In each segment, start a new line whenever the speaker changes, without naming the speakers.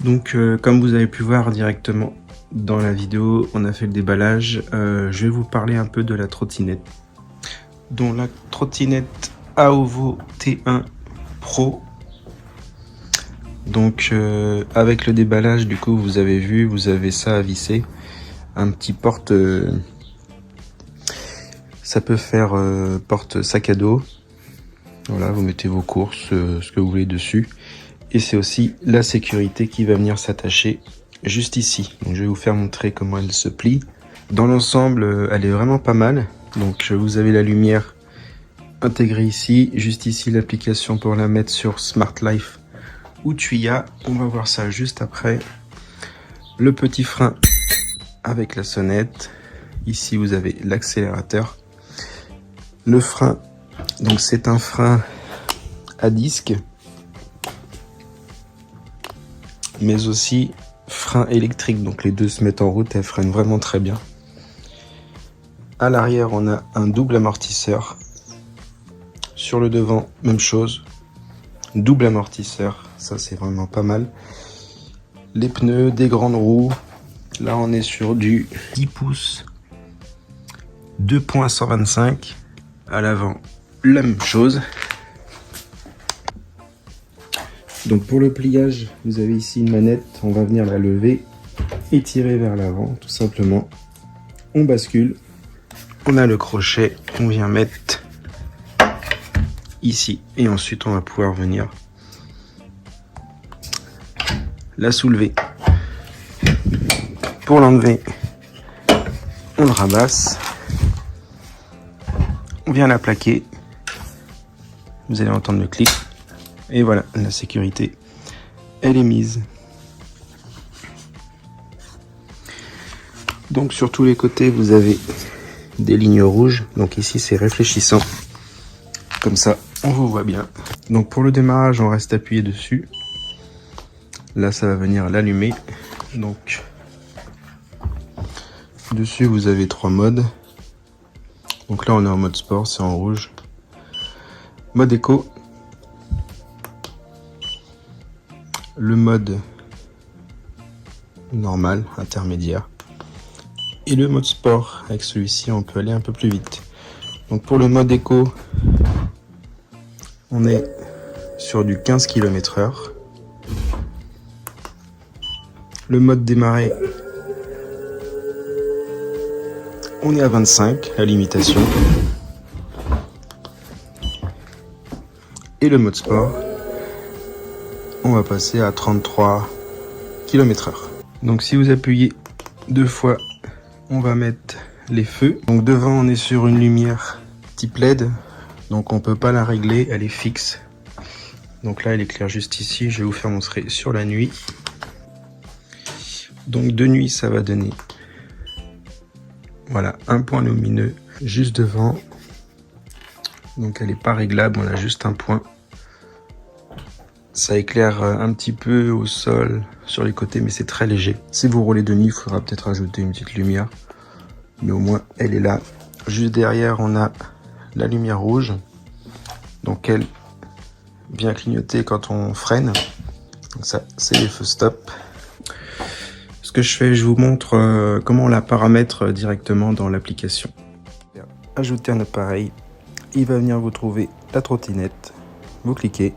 Donc comme vous avez pu voir directement dans la vidéo, on a fait le déballage. Je vais vous parler un peu de la trottinette. Donc la trottinette Aovo T1 Pro. Donc avec le déballage, du coup vous avez vu, vous avez ça à visser. Un petit porte, ça peut faire porte sac à dos. Voilà, vous mettez vos courses, ce que vous voulez dessus. Et c'est aussi la sécurité qui va venir s'attacher juste ici. Donc je vais vous faire montrer comment elle se plie. Dans l'ensemble, elle est vraiment pas mal. Donc vous avez la lumière intégrée ici. Juste ici, l'application pour la mettre sur Smart Life ou Tuya. On va voir ça juste après. Le petit frein avec la sonnette. Ici, vous avez l'accélérateur. Le frein, donc c'est un frein à disque, mais aussi frein électrique. Donc les deux se mettent en route, elles freinent vraiment très bien. À l'arrière, on a un double amortisseur. Sur le devant, même chose. Double amortisseur, ça c'est vraiment pas mal. Les pneus, des grandes roues. Là, on est sur du 10 pouces. 2.125. À l'avant, la même chose. Donc pour le pliage, vous avez ici une manette. On va venir la lever et tirer vers l'avant, tout simplement. On bascule. On a le crochet qu'on vient mettre ici. Et ensuite, on va pouvoir venir la soulever. Pour l'enlever, on le ramasse. On vient la plaquer. Vous allez entendre le clic. Et voilà, la sécurité, elle est mise. Donc sur tous les côtés, vous avez des lignes rouges. Donc ici, c'est réfléchissant. Comme ça, on vous voit bien. Donc pour le démarrage, on reste appuyé dessus. Là, ça va venir l'allumer. Donc dessus, vous avez 3 modes. Donc là, on est en mode sport, c'est en rouge. Mode éco. Le mode normal, intermédiaire. Et le mode sport. Avec celui-ci, on peut aller un peu plus vite. Donc pour le mode éco, on est sur du 15 km/h. Le mode démarrer, on est à 25, la limitation. Et le mode sport, on va passer à 33 km/h. Donc si vous appuyez 2 fois, on va mettre les feux. Donc devant, on est sur une lumière type LED. Donc on peut pas la régler, elle est fixe. Donc là, elle éclaire juste ici. Je vais vous faire montrer sur la nuit. Donc de nuit, ça va donner, voilà, un point lumineux juste devant. Donc elle n'est pas réglable, on a juste un point. Ça éclaire un petit peu au sol, sur les côtés, mais c'est très léger. Si vous roulez de nuit, il faudra peut-être ajouter une petite lumière. Mais au moins, elle est là. Juste derrière, on a la lumière rouge. Donc elle vient clignoter quand on freine. Donc ça, c'est les feux stop. Ce que je fais, je vous montre comment on la paramètre directement dans l'application. Ajouter un appareil. Il va venir vous trouver la trottinette. Vous cliquez.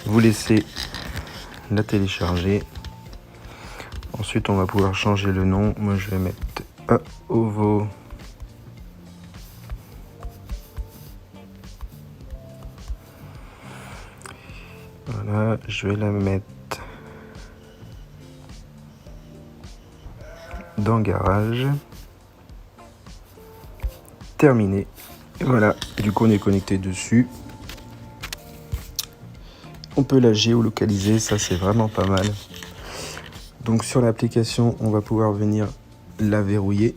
Vous laissez la télécharger. Ensuite, on va pouvoir changer le nom. Moi, je vais mettre Aovo. Voilà, je vais la mettre dans garage. Terminé. Et voilà, du coup, on est connecté dessus. On peut la géolocaliser, ça c'est vraiment pas mal. Donc sur l'application, on va pouvoir venir la verrouiller.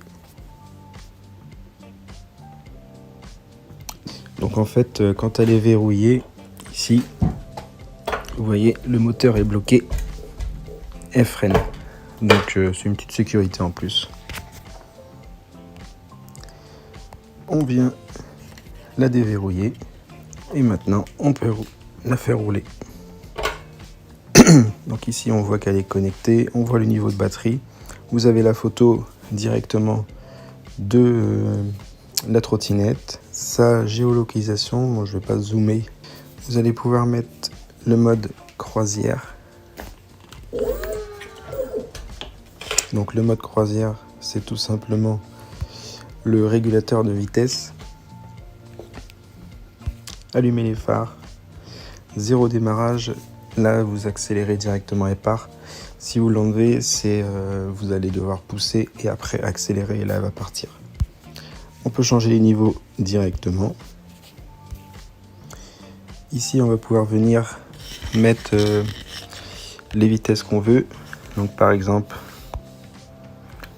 Donc en fait, quand elle est verrouillée, ici, vous voyez, le moteur est bloqué. Elle freine. Donc c'est une petite sécurité en plus. On vient la déverrouiller. Et maintenant, on peut la faire rouler. Donc ici on voit qu'elle est connectée, on voit le niveau de batterie. Vous avez la photo directement de la trottinette, sa géolocalisation. Moi je vais pas zoomer. Vous allez pouvoir mettre le mode croisière. Donc le mode croisière, c'est tout simplement le régulateur de vitesse. Allumer les phares, zéro démarrage, là vous accélérez directement et part. Si vous l'enlevez, vous allez devoir pousser et après accélérer et là elle va partir. On peut changer les niveaux directement. Ici on va pouvoir venir mettre les vitesses qu'on veut. Donc par exemple,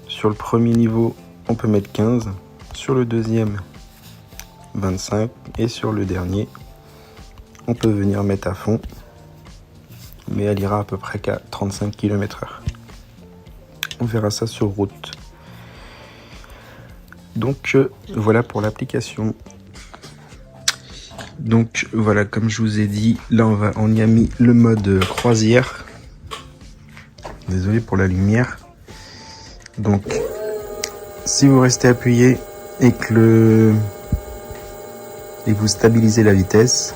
sur le premier niveau, on peut mettre 15, sur le deuxième, 25, et sur le dernier, on peut venir mettre à fond, mais elle ira à peu près qu'à 35 km/h. On verra ça sur route. Donc voilà pour l'application. Donc voilà, comme je vous ai dit, là on y a mis le mode croisière. Désolé pour la lumière. Donc si vous restez appuyé et que vous stabilisez la vitesse,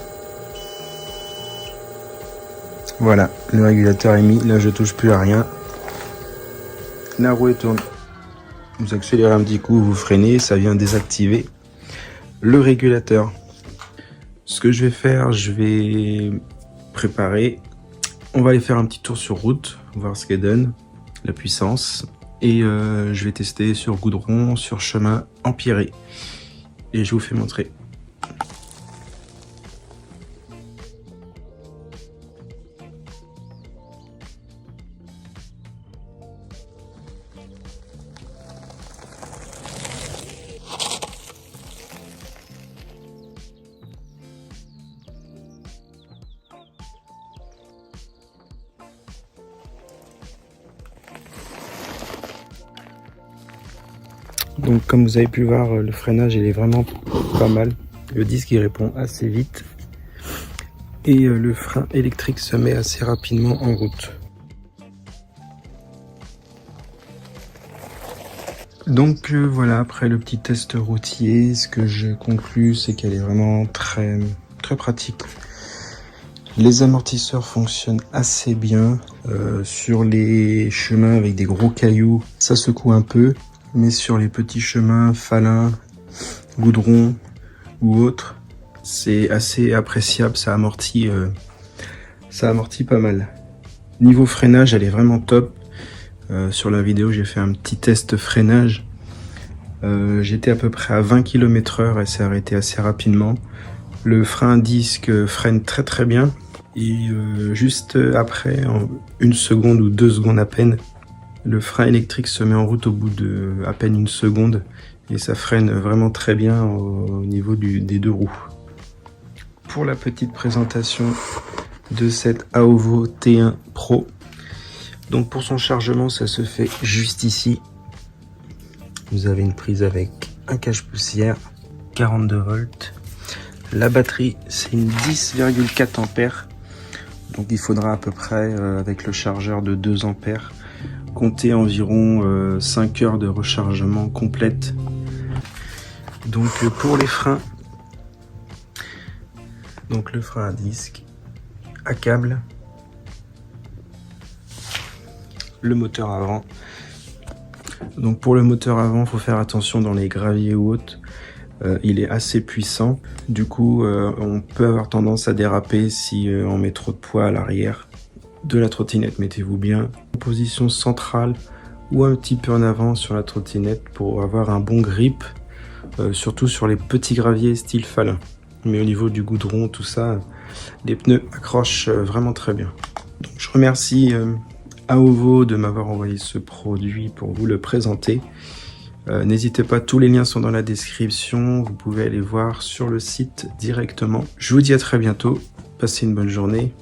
voilà, le régulateur est mis. Là je touche plus à rien. La roue tourne. Vous accélérez un petit coup, vous freinez, ça vient désactiver le régulateur. Ce que je vais faire, je vais préparer. On va aller faire un petit tour sur route, voir ce qu'elle donne, la puissance. Et je vais tester sur goudron, sur chemin empierré. Et je vous fais montrer. Donc comme vous avez pu voir, le freinage il est vraiment pas mal. Le disque il répond assez vite. Et le frein électrique se met assez rapidement en route. Donc voilà, après le petit test routier, ce que je conclus, c'est qu'elle est vraiment très pratique. Les amortisseurs fonctionnent assez bien. Sur les chemins avec des gros cailloux, ça secoue un peu. Mais sur les petits chemins, falins, goudron ou autres, c'est assez appréciable, ça amortit pas mal. Niveau freinage, elle est vraiment top. Sur la vidéo, j'ai fait un petit test freinage. J'étais à peu près à 20 km/h et s'est arrêté assez rapidement. Le frein disque freine très bien. Et juste après, en 1 seconde ou 2 secondes à peine, le frein électrique se met en route au bout de à peine 1 seconde. Et ça freine vraiment très bien au niveau des 2 roues. Pour la petite présentation de cette Aovo T1 Pro. Donc pour son chargement, ça se fait juste ici. Vous avez une prise avec un cache-poussière, 42 volts. La batterie, c'est une 10,4 ampères. Donc il faudra à peu près, avec le chargeur de 2 ampères, compter environ 5 heures de rechargement complète. Donc pour les freins, donc le frein à disque, à câble, le moteur avant. Donc pour le moteur avant, il faut faire attention dans les graviers ou autres. Il est assez puissant. Du coup, on peut avoir tendance à déraper si on met trop de poids à l'arrière de la trottinette. Mettez-vous bien en position centrale ou un petit peu en avant sur la trottinette pour avoir un bon grip, surtout sur les petits graviers style falin. Mais au niveau du goudron, tout ça, les pneus accrochent vraiment très bien. Donc, je remercie Aovo de m'avoir envoyé ce produit pour vous le présenter. N'hésitez pas, tous les liens sont dans la description, vous pouvez aller voir sur le site directement. Je vous dis à très bientôt, passez une bonne journée.